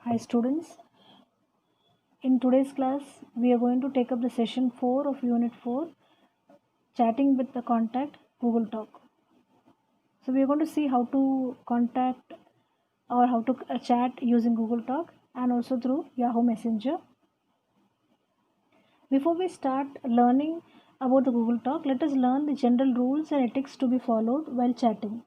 Hi students, in today's class we are going to take up the session 4 of unit 4, chatting with the contact Google Talk. So we are going to see how to contact or how to chat using Google Talk and also through Yahoo Messenger. Before we start learning about the Google Talk, let us learn the general rules and ethics to be followed while chatting.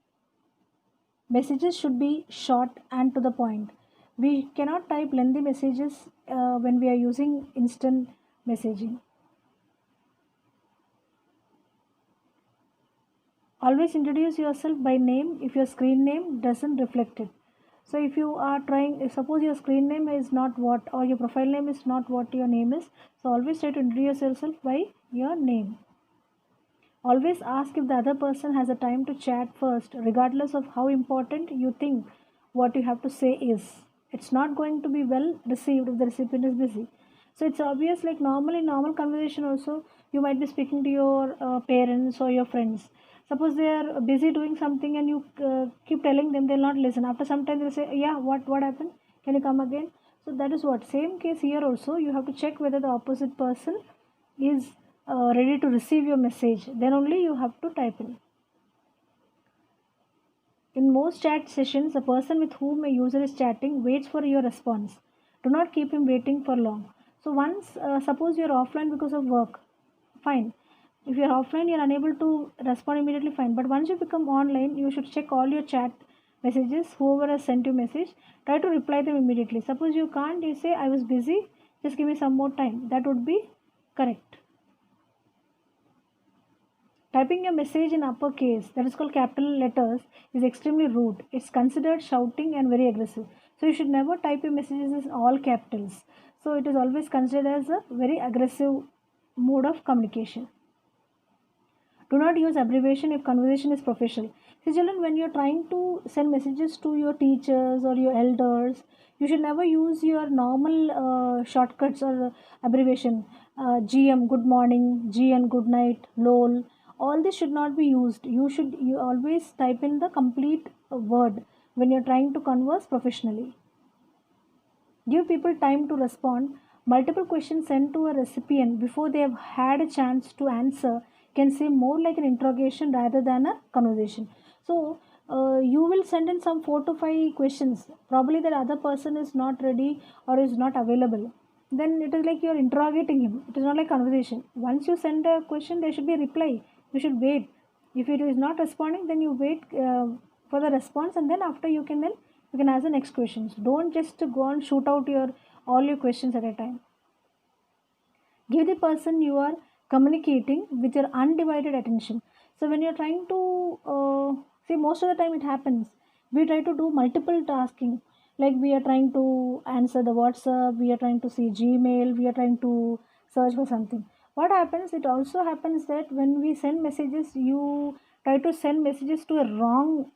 Messages should be short and to the point. We cannot type lengthy messages when we are using instant messaging. Always introduce yourself by name if your screen name doesn't reflect it. So if you are trying, if suppose your screen name is not what, or your profile name is not what your name is, so always try to introduce yourself by your name. Always ask if the other person has a time to chat first, regardless of how important you think what you have to say is. It's not going to be well received if the recipient is busy. So it's obvious, like normally, normal conversation also, you might be speaking to your parents or your friends. Suppose they are busy doing something and you keep telling them, they'll not listen. After some time, they'll say, "Yeah, what happened? Can you come again?" So that is what. Same case here also, you have to check whether the opposite person is ready to receive your message. Then only you have to type in. In most chat sessions, the person with whom a user is chatting waits for your response. Do not keep him waiting for long. So once, suppose you are offline because of work, fine. If you are offline, you are unable to respond immediately, fine. But once you become online, you should check all your chat messages. Whoever has sent you message, try to reply them immediately. Suppose you can't, you say, "I was busy. Just give me some more time." That would be correct. Typing a message in uppercase, that is called capital letters, is extremely rude. It's considered shouting and very aggressive. So you should never type your messages in all capitals. So it is always considered as a very aggressive mode of communication. Do not use abbreviation if conversation is professional. See children, when you're trying to send messages to your teachers or your elders, you should never use your normal shortcuts or abbreviation. GM, good morning, GN, good night, LOL. All this should not be used. You always type in the complete word when you're trying to converse professionally. Give people time to respond. Multiple questions sent to a recipient before they have had a chance to answer can seem more like an interrogation rather than a conversation. So, you will send in some 4 to 5 questions. Probably that other person is not ready or is not available. Then it is like you are interrogating him. It is not like conversation. Once you send a question, there should be a reply. You should wait. If it is not responding, then you wait for the response, and then after you can ask the next questions. Don't just go and shoot out your all your questions at a time. Give the person you are communicating with your undivided attention. So when you're trying to see, most of the time it happens, we try to do multiple tasking, like we are trying to answer the WhatsApp, we are trying to see Gmail, we are trying to search for something. What happens, it also happens that when we send messages, you try to send messages to a wrong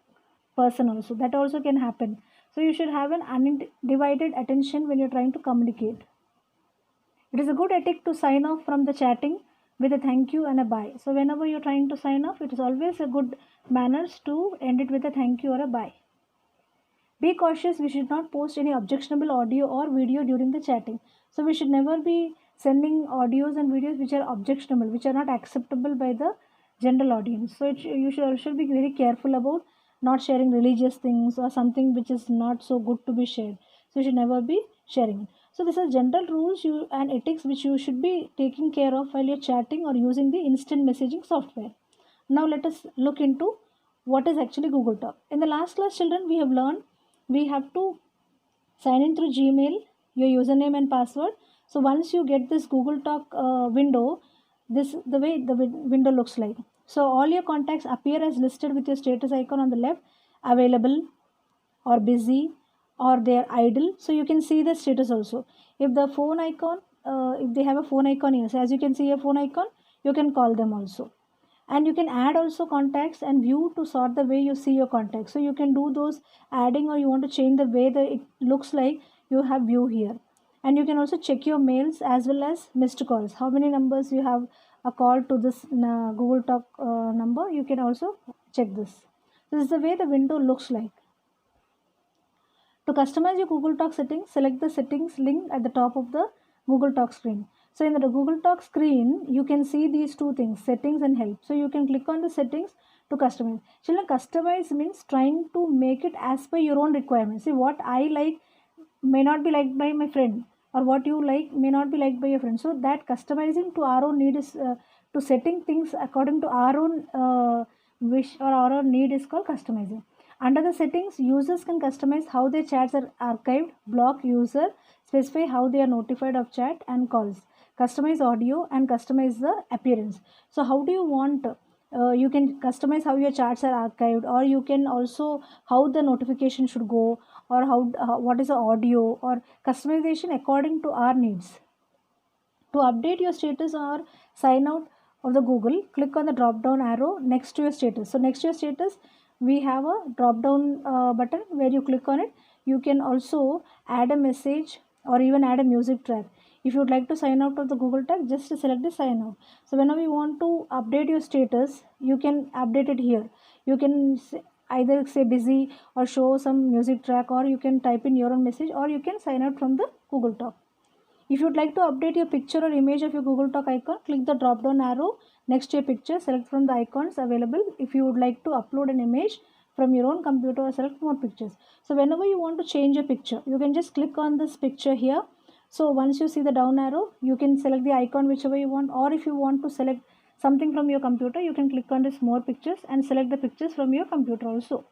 person also. That also can happen. So you should have an undivided attention when you're trying to communicate. It is a good ethic to sign off from the chatting with a thank you and a bye. So whenever you're trying to sign off, it is always a good manners to end it with a thank you or a bye. Be cautious, we should not post any objectionable audio or video during the chatting. So we should never be sending audios and videos which are objectionable, which are not acceptable by the general audience. So you should be very careful about not sharing religious things or something which is not so good to be shared. So you should never be sharing it. So these are general rules and ethics which you should be taking care of while you're chatting or using the instant messaging software. Now let us look into what is actually Google Talk. In the last class, children, we have learned we have to sign in through Gmail, your username and password. So once you get this Google Talk window, this the way the window looks like. So all your contacts appear as listed with your status icon on the left, available or busy or they are idle. So you can see the status also. If the phone icon, if they have a phone icon here, so as you can see a phone icon, you can call them also. And you can add also contacts and view to sort the way you see your contacts. So you can do those adding, or you want to change the way that it looks like, you have view here. And you can also check your mails as well as missed calls. How many numbers you have a call to this Google Talk number, you can also check this. This is the way the window looks like. To customize your Google Talk settings, select the settings link at the top of the Google Talk screen. So in the Google Talk screen, you can see these two things, settings and help. So you can click on the settings to customize. Children, customize means trying to make it as per your own requirements. See, what I like may not be liked by my friend, or what you like may not be liked by your friend. So that customizing to our own need is to setting things according to our own wish or our own need is called customizing. Under the settings, users can customize how their chats are archived, block user, specify how they are notified of chat and calls, customize audio, and customize the appearance. So how do you want, you can customize how your chats are archived, or you can also how the notification should go, or how what is the audio, or customization according to our needs. To update your status or sign out of the Google, click on the drop down arrow next to your status. So next to your status, we have a drop down button where you click on it. You can also add a message or even add a music track. If you would like to sign out of the Google tag, just select the sign out. So whenever you want to update your status, you can update it here. You can either say busy or show some music track, or you can type in your own message, or you can sign out from the Google Talk. If you would like to update your picture or image of your Google Talk icon, click the drop down arrow next to your picture, select from the icons available. If you would like to upload an image from your own computer, or select more pictures. So whenever you want to change a picture, you can just click on this picture here. So once you see the down arrow, you can select the icon whichever you want, or if you want to select something from your computer, you can click on this more pictures and select the pictures from your computer also.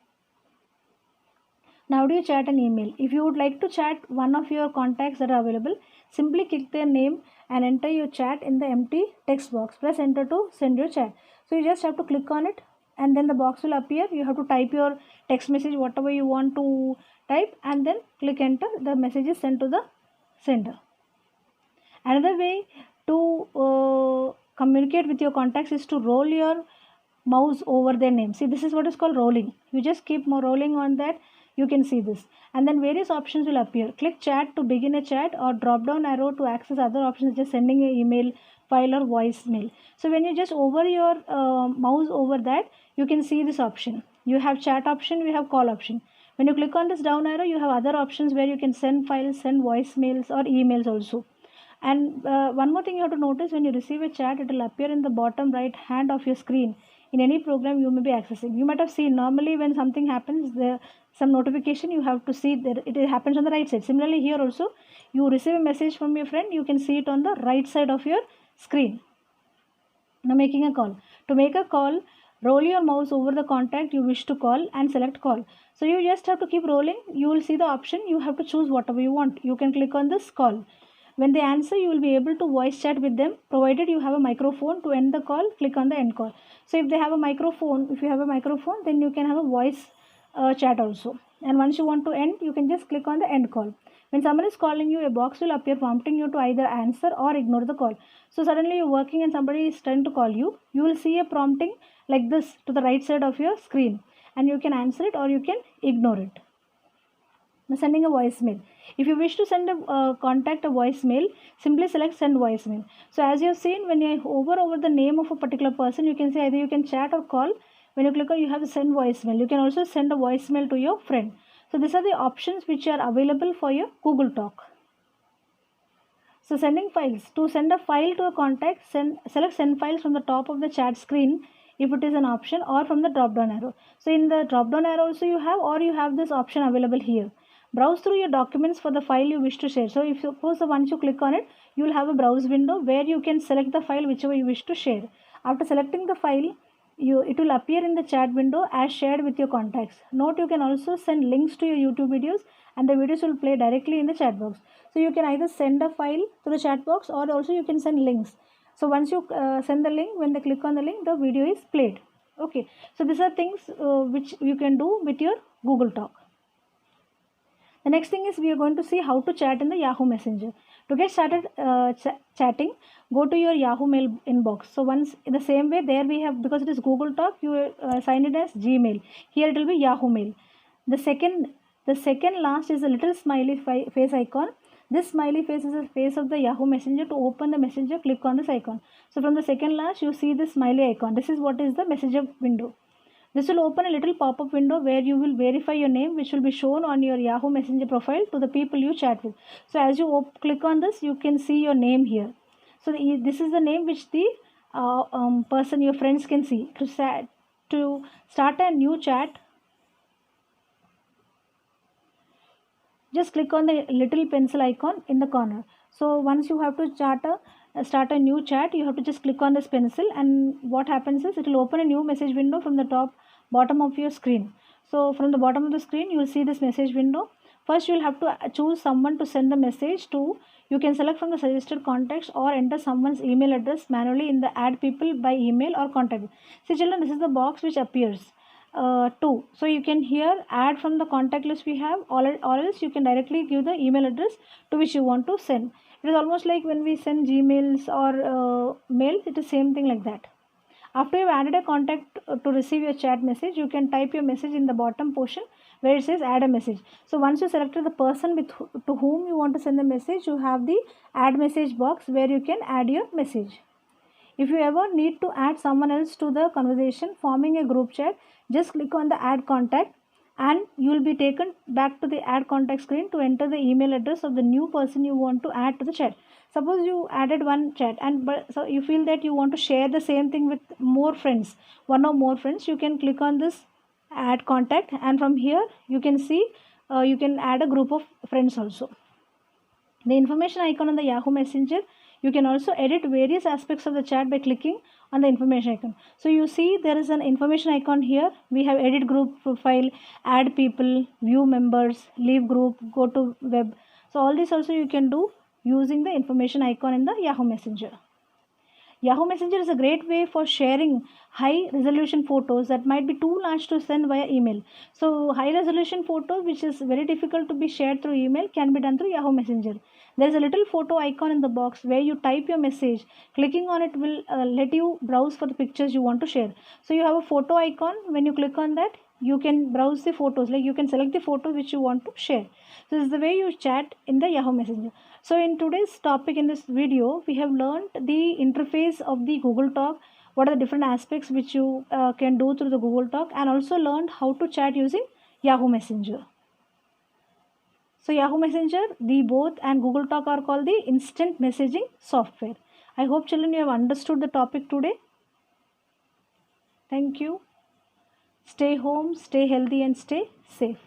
Now do you chat and email? If you would like to chat one of your contacts that are available, simply click their name and enter your chat in the empty text box. Press enter to send your chat. So you just have to click on it, and then the box will appear. You have to type your text message, whatever you want to type, and then click enter. The message is sent to the sender. Another way to communicate with your contacts is to roll your mouse over their name. See, this is what is called rolling. You just keep rolling on that. You can see this, and then various options will appear. Click chat to begin a chat, or drop down arrow to access other options, just sending an email, file, or voicemail. So when you just over your mouse over that, you can see this option. You have chat option, you have call option. When you click on this down arrow, you have other options where you can send files, send voicemails, or emails also. And one more thing you have to notice, when you receive a chat, it will appear in the bottom right hand of your screen in any program you may be accessing. You might have seen normally when something happens, some notification, you have to see that it happens on the right side. Similarly here also, you receive a message from your friend, you can see it on the right side of your screen. Now making a call. To make a call, roll your mouse over the contact you wish to call and select call. So you just have to keep rolling. You will see the option. You have to choose whatever you want. You can click on this call. When they answer, you will be able to voice chat with them, provided you have a microphone. To end the call, click on the end call. So if they have a microphone, if you have a microphone, then you can have a voice chat also. And once you want to end, you can just click on the end call. When someone is calling you, a box will appear prompting you to either answer or ignore the call. So suddenly you're working and somebody is trying to call you, you will see a prompting like this to the right side of your screen, and you can answer it or you can ignore it. Now sending a voicemail. If you wish to send a contact a voicemail, simply select send voicemail. So as you have seen, when you hover over the name of a particular person, you can say either you can chat or call. When you click on, you have send voicemail. You can also send a voicemail to your friend. So these are the options which are available for your Google Talk. So sending files. To send a file to a contact, select send files from the top of the chat screen if it is an option, or from the drop down arrow. So in the drop down arrow also you have, or you have this option available here. Browse through your documents for the file you wish to share. So if suppose once you click on it, you will have a browse window where you can select the file whichever you wish to share. After selecting the file, it will appear in the chat window as shared with your contacts. Note, you can also send links to your YouTube videos, and the videos will play directly in the chat box. So you can either send a file to the chat box, or also you can send links. So once you send the link, when they click on the link, the video is played. Okay, so these are things which you can do with your Google Talk. The next thing is we are going to see how to chat in the Yahoo Messenger. To get started chatting, go to your Yahoo Mail inbox. So once in the same way, there we have, because it is Google Talk, you sign it as Gmail. Here it will be Yahoo Mail. The second last is a little smiley face icon. This smiley face is the face of the Yahoo Messenger. To open the Messenger, click on this icon. So from the second last, you see this smiley icon. This is what is the Messenger window. This will open a little pop-up window where you will verify your name, which will be shown on your Yahoo Messenger profile to the people you chat with. So as you click on this, you can see your name here. So this is the name which the person, your friends, can see. To start a new chat, just click on the little pencil icon in the corner. So once you have to start a new chat, you have to just click on this pencil, and what happens is it will open a new message window from the bottom of your screen. So from the bottom of the screen, you will see this message window. First, you will have to choose someone to send the message to. You can select from the suggested contacts or enter someone's email address manually in the add people by email or contact. See children, this is the box which appears. 2. So you can here add from the contact list we have, or else you can directly give the email address to which you want to send. It is almost like when we send Gmails or mails, it is same thing like that. After you have added a contact to receive your chat message, you can type your message in the bottom portion where it says add a message. So once you selected the person to whom you want to send the message, you have the add message box where you can add your message. If you ever need to add someone else to the conversation forming a group chat, just click on the add contact and you will be taken back to the add contact screen to enter the email address of the new person you want to add to the chat. Suppose you added one chat so you feel that you want to share the same thing with more friends, one or more friends, you can click on this add contact, and from here you can see you can add a group of friends also. The information icon on the Yahoo Messenger, you can also edit various aspects of the chat by clicking on the information icon. So you see there is an information icon here. We have edit group profile, add people, view members, leave group, go to web. So all this also you can do using the information icon in the Yahoo Messenger. Yahoo Messenger is a great way for sharing high resolution photos that might be too large to send via email. So high resolution photo which is very difficult to be shared through email can be done through Yahoo Messenger. There is a little photo icon in the box where you type your message. Clicking on it will let you browse for the pictures you want to share. So you have a photo icon. When you click on that, you can browse the photos, like you can select the photo which you want to share. So this is the way you chat in the Yahoo Messenger. So in today's topic in this video, we have learned the interface of the Google Talk, what are the different aspects which you can do through the Google Talk, and also learned how to chat using Yahoo Messenger. So Yahoo Messenger, the both and Google Talk are called the instant messaging software. I hope children you have understood the topic today. Thank you. Stay home, stay healthy and stay safe.